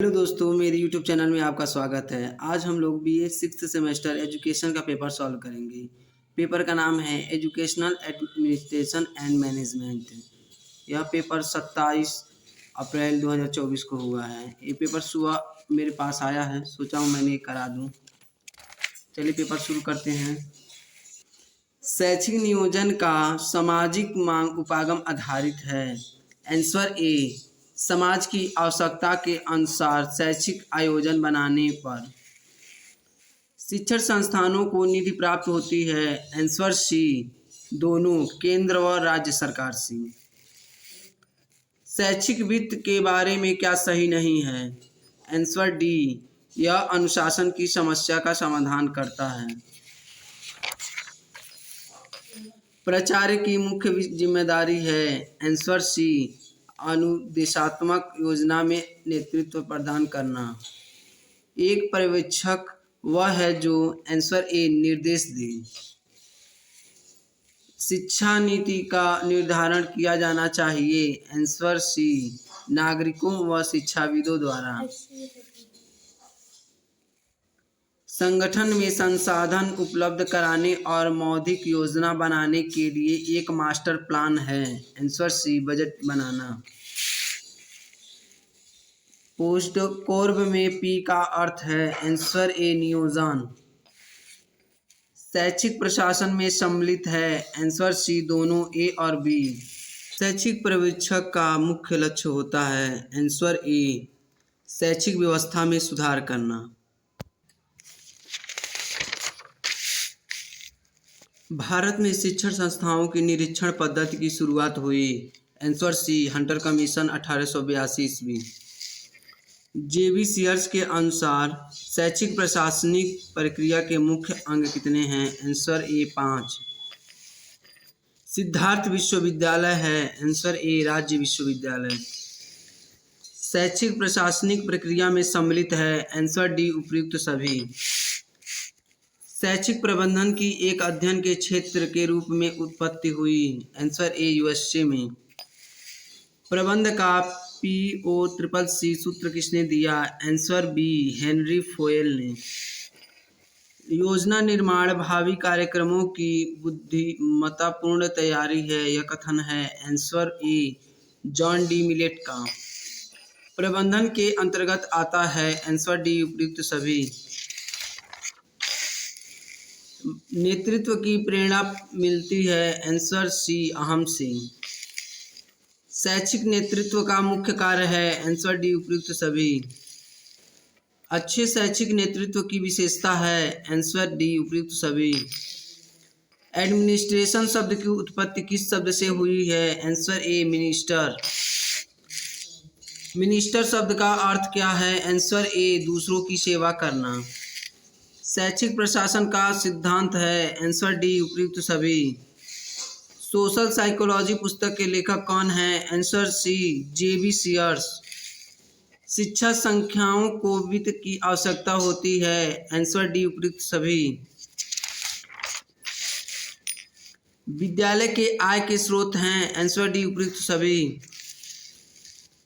Hello दोस्तों, मेरे YouTube channel में आपका स्वागत है। आज हम लोग बीए सिक्स्थ सेमेस्टर एजुकेशन का पेपर सॉल्व करेंगे। पेपर का नाम है एजुकेशनल एडमिनिस्ट्रेशन एंड मैनेजमेंट। यह पेपर 27 अप्रैल 2024 को हुआ है। ये पेपर सुबह मेरे पास आया है, सोचा हूँ मैंने करा दूँ। चलिए पेपर शुरू करते हैं। शैक्षिक नियोजन का सामाजिक मांग उपागम आधारित है। आंसर ए, समाज की आवश्यकता के अनुसार शैक्षिक आयोजन बनाने पर शिक्षण संस्थानों को निधि प्राप्त होती है। आंसर सी, दोनों केंद्र व राज्य सरकार से। शैक्षिक वित्त के बारे में क्या सही नहीं है? आंसर डी, यह अनुशासन की समस्या का समाधान करता है। प्राचार्य की मुख्य जिम्मेदारी है। आंसर सी, अनुदेशात्मक योजना में नेतृत्व प्रदान करना। एक पर्यवेक्षक वह है जो आंसर ए, निर्देश दे। शिक्षा नीति का निर्धारण किया जाना चाहिए। आंसर सी, नागरिकों व शिक्षाविदों द्वारा। संगठन में संसाधन उपलब्ध कराने और मौद्रिक योजना बनाने के लिए एक मास्टर प्लान है। आंसर सी, बजट बनाना। पोस्ट कोर्ब में पी का अर्थ है। आंसर ए, नियोजन। शैक्षिक प्रशासन में सम्मिलित है। आंसर सी, दोनों ए और बी। शैक्षिक पर्यवेक्षक का मुख्य लक्ष्य होता है। आंसर ए, शैक्षिक व्यवस्था में सुधार करना। भारत में शिक्षण संस्थाओं की निरीक्षण पद्धति की शुरुआत हुई। आंसर सी, हंटर कमीशन 1882 ईस्वी। जेबी सीयर्स के अनुसार शैक्षिक प्रशासनिक प्रक्रिया के मुख्य अंग कितने हैं? Answer A, 5। सिद्धार्थ विश्वविद्यालय है। आंसर ए, राज्य विश्वविद्यालय। शैक्षिक प्रशासनिक प्रक्रिया में सम्मिलित है। आंसर डी, उपर्युक्त सभी। शैक्षिक प्रबंधन की एक अध्ययन के क्षेत्र के रूप में उत्पत्ति हुई। आंसर ए, यूएसए में। प्रबंध का POCCC सूत्र किसने दिया? आंसर बी, हेनरी फोयल ने। योजना निर्माण भावी कार्यक्रमों की बुद्धिमत्तापूर्ण तैयारी है, यह कथन है। आंसर ए, जॉन डी मिलेट का। प्रबंधन के अंतर्गत आता है। आंसर डी, उपर्युक्त सभी। नेतृत्व की प्रेरणा मिलती है। आंसर सी, अहम से। शैक्षिक नेतृत्व का मुख्य कार्य है। आंसर डी, उपर्युक्त सभी। अच्छे शैक्षिक नेतृत्व की विशेषता है। आंसर डी, उपर्युक्त सभी। एडमिनिस्ट्रेशन शब्द की उत्पत्ति किस शब्द से हुई है? आंसर ए, मिनिस्टर। मिनिस्टर शब्द का अर्थ क्या है? आंसर ए, दूसरों की सेवा करना। शैक्षिक प्रशासन का सिद्धांत है। आंसर डी, उपर्युक्त सभी। सोशल साइकोलॉजी पुस्तक के लेखक कौन है? आंसर सी, जेबी सीयर्स। शिक्षा संख्याओं को वित्त की आवश्यकता होती है। आंसर डी, उपर्युक्त सभी। विद्यालय के आय के स्रोत हैं। आंसर डी, उपर्युक्त सभी।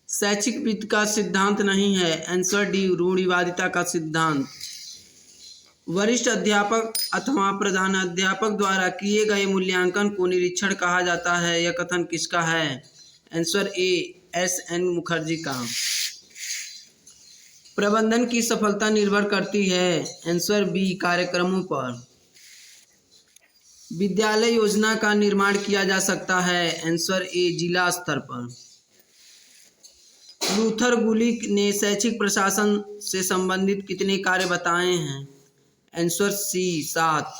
शैक्षिक वित्त का सिद्धांत नहीं है। आंसर डी, रूढ़िवादिता का सिद्धांत। वरिष्ठ अध्यापक अथवा प्रधानाध्यापक द्वारा किए गए मूल्यांकन को निरीक्षण कहा जाता है, यह कथन किसका है? आंसर ए, SN मुखर्जी का। प्रबंधन की सफलता निर्भर करती है। आंसर बी, कार्यक्रमों पर। विद्यालय योजना का निर्माण किया जा सकता है। आंसर ए, जिला स्तर पर। लूथर गुलिक ने शैक्षिक प्रशासन से संबंधित कितने कार्य बताए हैं? Answer C, 7।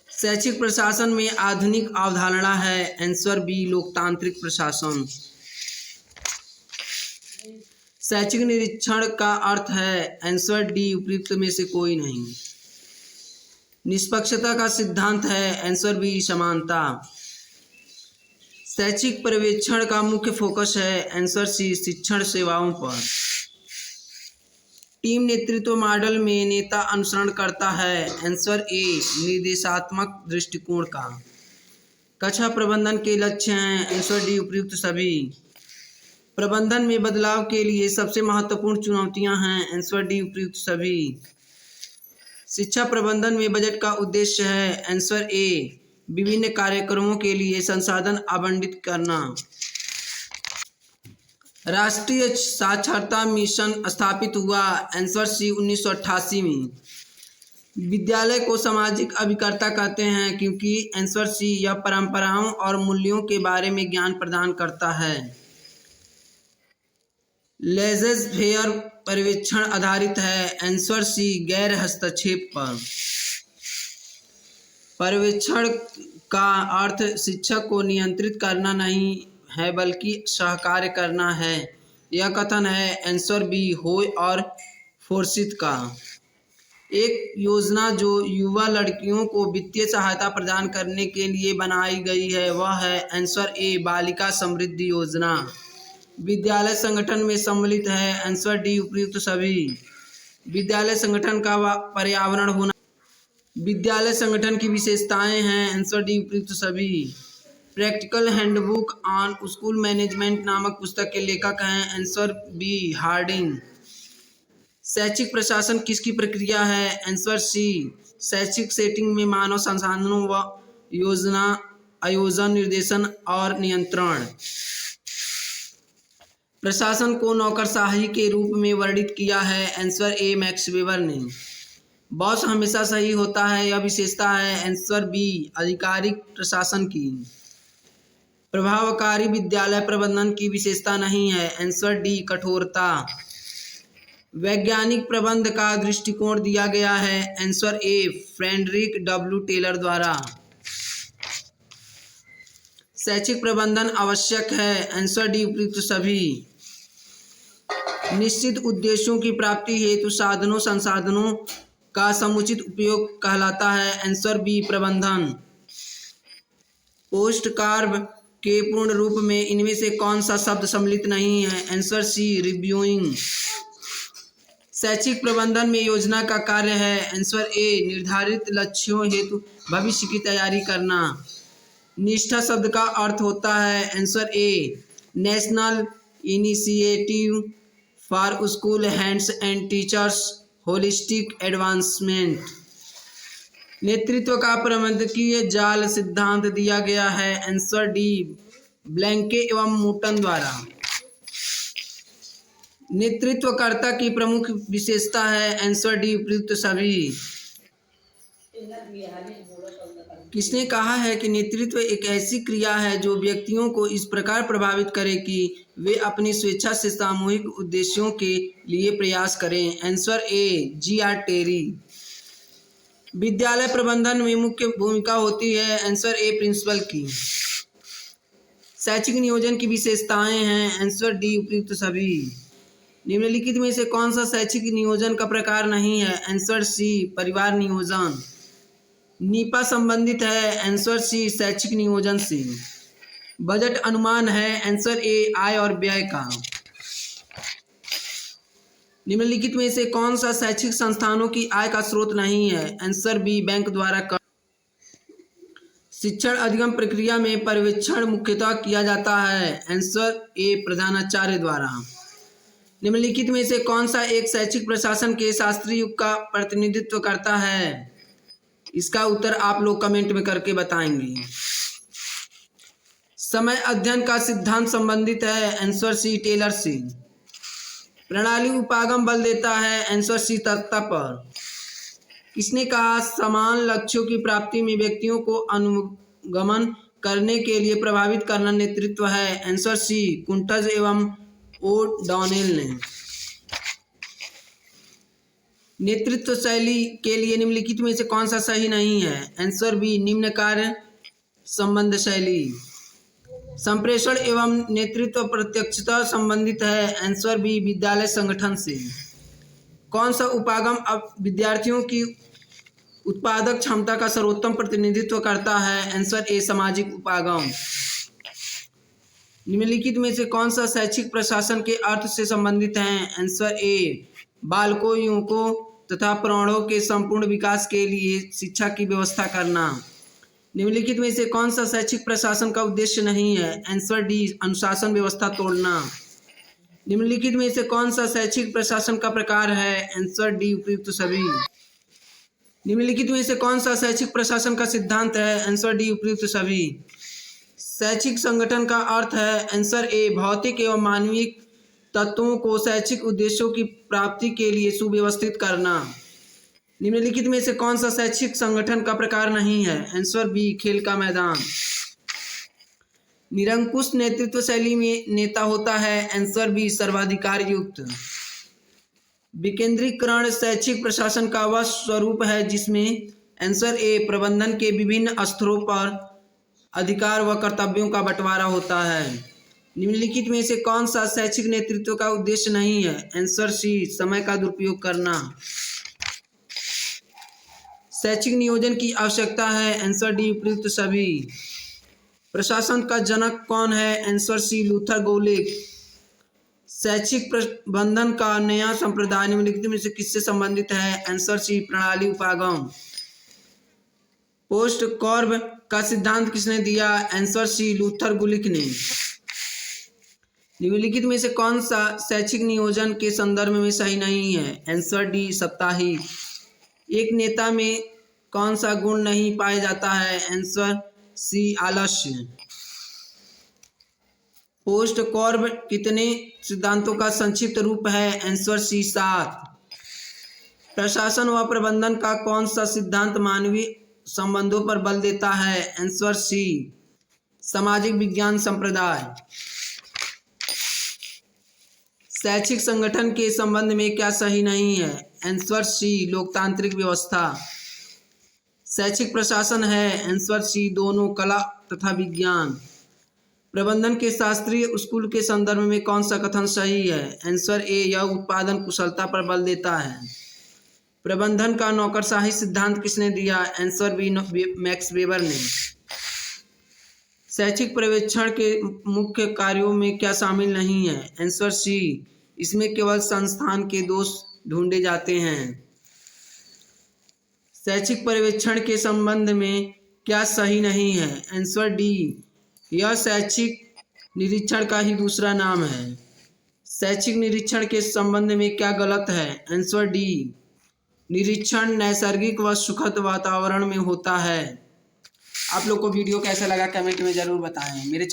शैक्षिक प्रशासन में आधुनिक अवधारणा है। आंसर बी, लोकतांत्रिक प्रशासन। शैक्षिक निरीक्षण का अर्थ है। आंसर डी, उपर्युक्त में से कोई नहीं। निष्पक्षता का सिद्धांत है। आंसर बी, समानता। शैक्षिक पर्यवेक्षण का मुख्य फोकस है। आंसर सी, शिक्षण सेवाओं पर। टीम नेतृत्व मॉडल में नेता अनुसरण करता है। आंसर ए, निर्देशात्मक दृष्टिकोण का। कक्षा प्रबंधन के लक्ष्य हैं। आंसर डी, उपर्युक्त सभी। प्रबंधन में बदलाव के लिए सबसे महत्वपूर्ण चुनौतियां हैं। आंसर डी उपयुक्त सभी। शिक्षा प्रबंधन में बजट का उद्देश्य है। आंसर ए विभिन्न कार्यक्रमों के लिए संसाधन आवंटित करना। राष्ट्रीय साक्षरता मिशन स्थापित हुआ। आंसर सी 1988 में। विद्यालय को सामाजिक अभिकर्ता कहते हैं क्योंकि आंसर सी यह परंपराओं और मूल्यों के बारे में ज्ञान प्रदान करता है। लेजेस फेयर पर्यवेक्षण आधारित है। आंसर सी गैर हस्तक्षेप पर। पर्यवेक्षण का अर्थ शिक्षक को नियंत्रित करना नहीं है बल्कि सहकार्य करना है। यह कथन है आंसर बी होय और फोर्सिथ का। एक योजना जो युवा लड़कियों को वित्तीय सहायता प्रदान करने के लिए बनाई गई है वह है। आंसर ए बालिका समृद्धि योजना। विद्यालय संगठन में सम्मिलित है। आंसर डी उपयुक्त सभी। विद्यालय संगठन का पर्यावरण होना। विद्यालय संगठन की विशेषताएं हैं। आंसर डी उपयुक्त सभी। Practical handbook on school management नामक पुस्तक के लेखक हैं। Answer B Harding. शैक्षिक प्रशासन किसकी प्रक्रिया है। आंसर सी शैक्षिक सेटिंग में मानव संसाधनों व योजना आयोजन निर्देशन और नियंत्रण। प्रशासन को नौकरशाही के रूप में वर्णित किया है। आंसर ए मैक्स वेबर ने। बॉस हमेशा सही होता है यह विशेषता है। आंसर बी आधिकारिक प्रशासन की। प्रभावकारी विद्यालय प्रबंधन की विशेषता नहीं है। आंसर डी कठोरता। वैज्ञानिक प्रबंध का दृष्टिकोण दिया गया है। Answer A Frederick W Taylor द्वारा। शैक्षिक प्रबंधन आवश्यक है। आंसर डी उपयुक्त सभी। निश्चित उद्देश्यों की प्राप्ति हेतु साधनों संसाधनों का समुचित उपयोग कहलाता है। आंसर बी प्रबंधन। पोस्ट कार्ड के पूर्ण रूप में इनमें से कौन सा शब्द सम्मिलित नहीं है। Answer C reviewing. शैक्षिक प्रबंधन में योजना का कार्य है। आंसर ए निर्धारित लक्ष्यों हेतु भविष्य की तैयारी करना। निष्ठा शब्द का अर्थ होता है। Answer A national initiative for school hands and teachers holistic advancement. नेतृत्व का प्रबंधकीय जाल सिद्धांत दिया गया है। आंसर डी ब्लैंके एवं मूटन द्वारा। नेतृत्वकर्ता की प्रमुख विशेषता है। आंसर डी उपयुक्त सभी। किसने कहा है कि नेतृत्व एक ऐसी क्रिया है जो व्यक्तियों को इस प्रकार प्रभावित करे कि वे अपनी स्वेच्छा से सामूहिक उद्देश्यों के लिए प्रयास करें। Answer A G R. टेरी। विद्यालय प्रबंधन में मुख्य भूमिका होती है। आंसर ए प्रिंसिपल की। शैक्षिक नियोजन की विशेषताएं हैं। आंसर डी उपयुक्त सभी। निम्नलिखित में से कौन सा शैक्षिक नियोजन का प्रकार नहीं है। आंसर सी परिवार नियोजन। नीपा संबंधित है। आंसर सी शैक्षिक नियोजन से। बजट अनुमान है। आंसर ए आय और व्यय का। निम्नलिखित में से कौन सा शैक्षिक संस्थानों की आय का स्रोत नहीं है। आंसर बी बैंक द्वारा कर। शिक्षण अधिगम प्रक्रिया में पर्यवेक्षण मुख्यतः किया जाता है। आंसर ए प्रधानाचार्य द्वारा। निम्नलिखित में से कौन सा एक शैक्षिक प्रशासन के शास्त्रीय युग का प्रतिनिधित्व करता है। इसका उत्तर आप लोग कमेंट में करके बताएंगे। समय अध्ययन का सिद्धांत संबंधित है। आंसर सी टेलर से। प्रणाली उपागम बल देता है। आंसर सी तत्ता पर। किसने कहा समान लक्ष्यों की प्राप्ति में व्यक्तियों को अनुगमन करने के लिए प्रभावित करना नेतृत्व है। आंसर सी कुंटज एवं ओ डॉनेल ने। नेतृत्व शैली के लिए निम्नलिखित में से कौन सा सही नहीं है। आंसर बी निम्न कार्य संबंध शैली। संप्रेषण एवं नेतृत्व प्रत्यक्षता संबंधित है। आंसर बी विद्यालय संगठन से। कौन सा उपागम अब विद्यार्थियों की उत्पादक क्षमता का सर्वोत्तम प्रतिनिधित्व करता है। आंसर ए सामाजिक उपागम। निम्नलिखित में से कौन सा शैक्षिक प्रशासन के अर्थ से संबंधित है। आंसर ए बालकों युवकों तथा प्रौढ़ों के संपूर्ण विकास के लिए शिक्षा की व्यवस्था करना। निम्नलिखित में से कौन सा शैक्षिक प्रशासन का उद्देश्य नहीं है। आंसर डी अनुशासन व्यवस्था तोड़ना। निम्नलिखित में से कौन सा शैक्षिक प्रशासन का प्रकार है? आंसर डी उपयुक्त सभी। निम्नलिखित में से कौन सा शैक्षिक प्रशासन का सिद्धांत है? आंसर डी उपयुक्त सभी। शैक्षिक संगठन का अर्थ है? आंसर ए भौतिक एवं मानवीय तत्वों को शैक्षिक उद्देश्यों की प्राप्ति के लिए सुव्यवस्थित करना। निम्नलिखित में से कौन सा शैक्षिक संगठन का प्रकार नहीं है? आंसर बी खेल का मैदान। निरंकुश नेतृत्व शैली में नेता होता है? आंसर बी सर्वाधिकार युक्त। विकेंद्रीकरण शैक्षिक प्रशासन का वह स्वरूप है जिसमें आंसर ए प्रबंधन के विभिन्न स्तरों पर अधिकार व कर्तव्यों का बंटवारा होता है। निम्नलिखित में से कौन सा शैक्षिक नेतृत्व का उद्देश्य नहीं है? आंसर सी समय का दुरुपयोग करना। शैक्षिक नियोजन की आवश्यकता है? आंसर डी उपयुक्त सभी। प्रशासन का जनक कौन है? Answer C Luther Gulick. शैक्षिक प्रबंधन का नया संप्रदाय निम्नलिखित में से किससे संबंधित है? आंसर सी प्रणाली उपागम। पोस्ट कॉर्ब का सिद्धांत किसने दिया? आंसर सी लूथर गुलिक ने। निम्नलिखित में से कौन सा शैक्षिक नियोजन के संदर्भ में सही नहीं है? आंसर डी साप्ताहिक। एक नेता में कौन सा गुण नहीं पाया जाता है? आंसर सी आलस्य। पोस्ट कॉर्ब कितने सिद्धांतों का संक्षिप्त रूप है? Answer C 7। प्रशासन व प्रबंधन का कौन सा सिद्धांत मानवीय संबंधों पर बल देता है? आंसर सी सामाजिक विज्ञान संप्रदाय। शैक्षिक संगठन के संबंध में क्या सही नहीं है? आंसर सी लोकतांत्रिक व्यवस्था। शैक्षिक प्रशासन है? आंसर सी दोनों कला तथा विज्ञान। प्रबंधन के शास्त्रीय स्कूल के संदर्भ में कौन सा कथन सही है? आंसर ए यह उत्पादन कुशलता पर बल देता है। प्रबंधन का नौकरशाही सिद्धांत किसने दिया? आंसर बी मैक्स वेबर ने। शैक्षिक पर्यवेक्षण के मुख्य कार्यों में क्या शामिल नहीं है? आंसर सी इसमें केवल संस्थान के दोष ढूंढे जाते हैं। शैक्षिक पर्यवेक्षण के संबंध में क्या सही नहीं है? आंसर डी यह शैक्षिक निरीक्षण का ही दूसरा नाम है। शैक्षिक निरीक्षण के संबंध में क्या गलत है? आंसर डी निरीक्षण नैसर्गिक व सुखद वातावरण में होता है। आप लोग को वीडियो कैसा लगा कमेंट में ज़रूर बताएं। मेरे